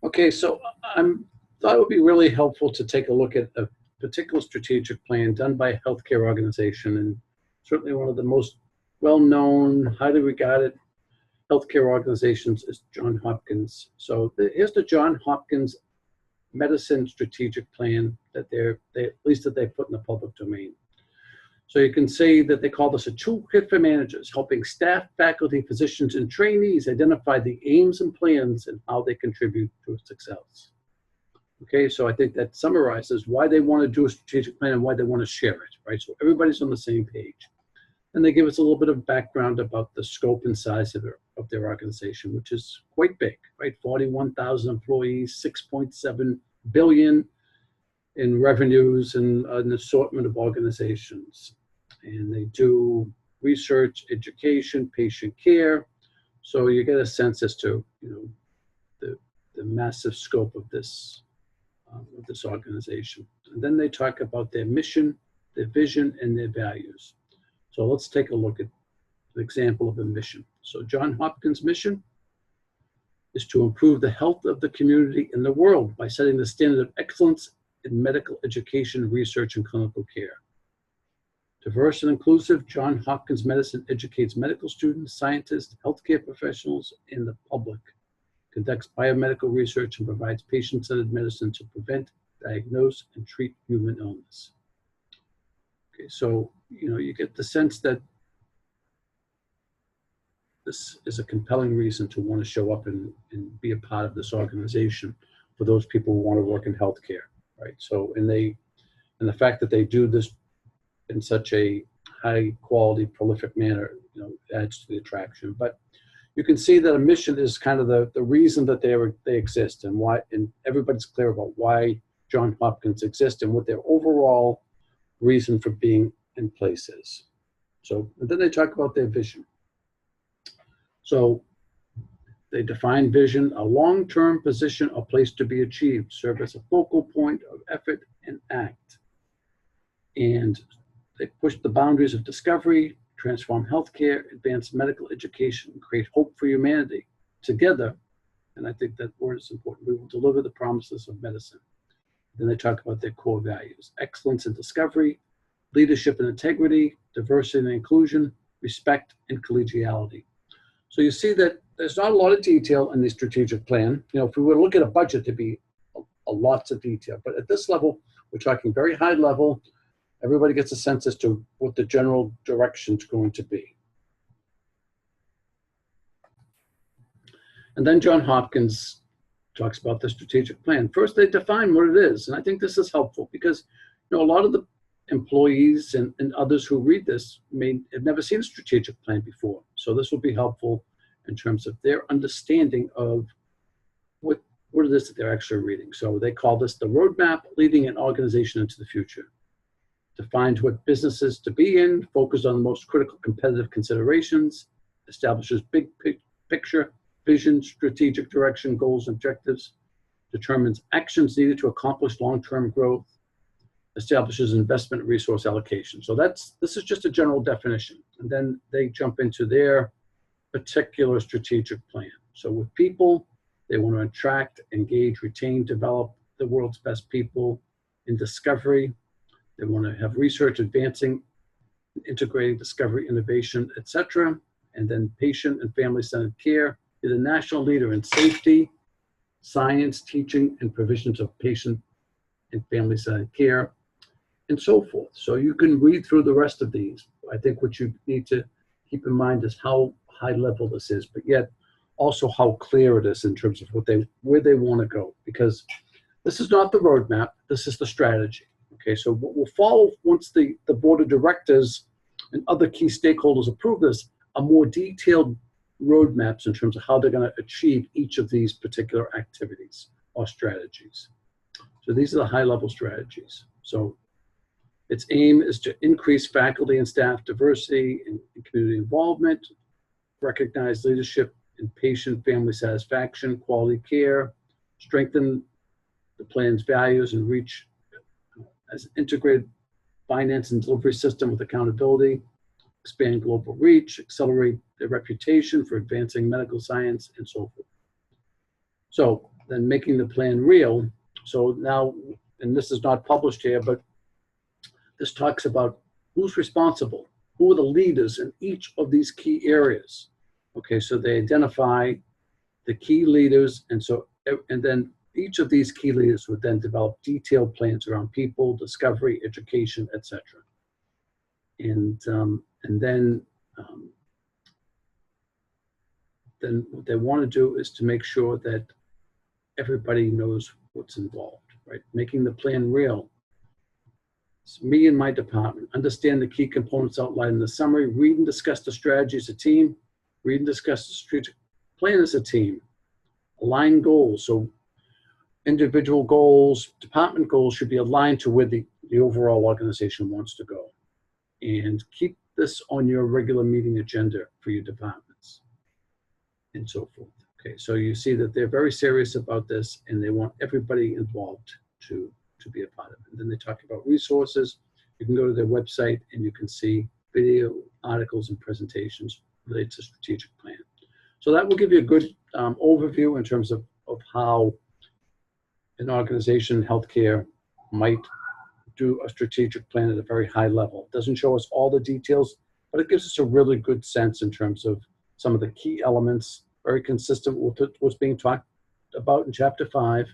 Okay, so thought it would be really helpful to take a look at a particular strategic plan done by a healthcare organization, and certainly one of the most well-known, highly regarded healthcare organizations is John Hopkins. So here's the John Hopkins Medicine Strategic Plan that at least that they put in the public domain. So you can see that they call this a toolkit for managers, helping staff, faculty, physicians, and trainees identify the aims and plans and how they contribute to its success. Okay, so I think that summarizes why they want to do a strategic plan and why they want to share it, right? So everybody's on the same page. And they give us a little bit of background about the scope and size of their organization, which is quite big, right? 41,000 employees, 6.7 billion in revenues, and an assortment of organizations. And they do research, education, patient care. So you get a sense as to, the massive scope of this organization. And then they talk about their mission, their vision, and their values. So let's take a look at an example of a mission. So John Hopkins' mission is to improve the health of the community and the world by setting the standard of excellence in medical education, research, and clinical care. Diverse and inclusive, John Hopkins Medicine educates medical students, scientists, healthcare professionals, and the public, conducts biomedical research, and provides patient-centered medicine to prevent, diagnose, and treat human illness. Okay, so you get the sense that this is a compelling reason to want to show up and be a part of this organization for those people who want to work in healthcare, right? So, and the fact that they do this in such a high quality, prolific manner, adds to the attraction. But you can see that a mission is kind of the reason that they exist, and why, and everybody's clear about why John Hopkins exists and what their overall reason for being in place is. So, and then they talk about their vision. So they define vision: a long-term position or place to be achieved, serve as a focal point of effort and act. And they push the boundaries of discovery, transform healthcare, advance medical education, and create hope for humanity. Together, and I think that word is important, we will deliver the promises of medicine. Then they talk about their core values: excellence in discovery, leadership and integrity, diversity and inclusion, respect, and collegiality. So you see that there's not a lot of detail in the strategic plan. If we were to look at a budget, there'd be a lots of detail. But at this level, we're talking very high level. Everybody gets a sense as to what the general direction is going to be. And then John Hopkins talks about the strategic plan. First, they define what it is. And I think this is helpful because a lot of the employees and others who read this have never seen a strategic plan before. So this will be helpful in terms of their understanding of what it is that they're actually reading. So they call this the roadmap leading an organization into the future. Defines what businesses to be in, focus on the most critical competitive considerations, establishes big picture, vision, strategic direction, goals, objectives, determines actions needed to accomplish long-term growth, establishes investment resource allocation. So this is just a general definition. And then they jump into their particular strategic plan. So with people, they want to attract, engage, retain, develop the world's best people in discovery. They want to have research advancing, integrating discovery, innovation, etc. And then patient and family-centered care. They're the national leader in safety, science, teaching, and provisions of patient and family-centered care, and so forth. So you can read through the rest of these. I think what you need to keep in mind is how high level this is, but yet also how clear it is in terms of where they want to go. Because this is not the roadmap, this is the strategy. Okay, so what will follow once the board of directors and other key stakeholders approve this are more detailed roadmaps in terms of how they're going to achieve each of these particular activities or strategies. So these are the high-level strategies. So its aim is to increase faculty and staff diversity and community involvement, recognize leadership in patient family satisfaction, quality care, strengthen the plan's values, and reach as an integrated finance and delivery system with accountability, expand global reach, accelerate their reputation for advancing medical science, and so forth. So then making the plan real. So now, and this is not published here, but this talks about who's responsible, who are the leaders in each of these key areas. Okay, so they identify the key leaders, and then each of these key leaders would then develop detailed plans around people, discovery, education, etc. And then what they want to do is to make sure that everybody knows what's involved, right? Making the plan real. It's me and my department. Understand the key components outlined in the summary. Read and discuss the strategy as a team. Read and discuss the strategic plan as a team. Align goals. So individual goals, department goals should be aligned to where the overall organization wants to go. And keep this on your regular meeting agenda for your departments and so forth. Okay, so you see that they're very serious about this and they want everybody involved to be a part of it. And then they talk about resources. You can go to their website and you can see video, articles, and presentations related to strategic plan. So that will give you a good overview in terms of how an organization, healthcare, might do a strategic plan at a very high level. It doesn't show us all the details, but it gives us a really good sense in terms of some of the key elements, very consistent with what's being talked about in Chapter 5,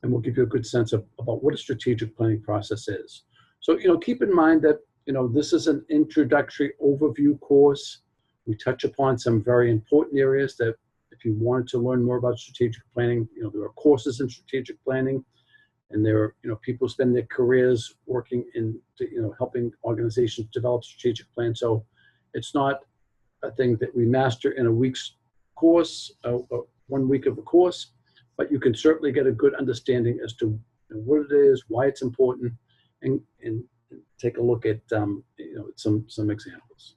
and we'll give you a good sense about what a strategic planning process is. So, keep in mind that, this is an introductory overview course. We touch upon some very important areas that if you wanted to learn more about strategic planning, there are courses in strategic planning, and there are, people spend their careers working in, helping organizations develop strategic plans. So it's not a thing that we master in a week's course, 1 week of a course, but you can certainly get a good understanding as to what it is, why it's important, and take a look at some examples.